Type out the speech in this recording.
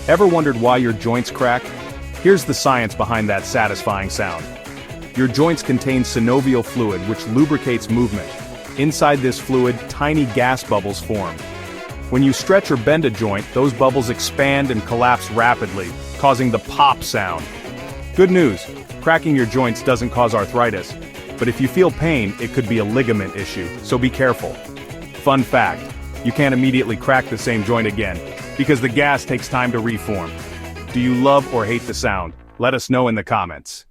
Ever wondered why your joints crack? Here's the science behind that satisfying sound. Your joints contain synovial fluid which lubricates movement. Inside this fluid, tiny gas bubbles form. When you stretch or bend a joint, those bubbles expand and collapse rapidly, causing the pop sound. Good news, cracking your joints doesn't cause arthritis, but if you feel pain, it could be a ligament issue, so be careful. Fun fact, you can't immediately crack the same joint again, because the gas takes time to reform. Do you love or hate the sound? Let us know in the comments.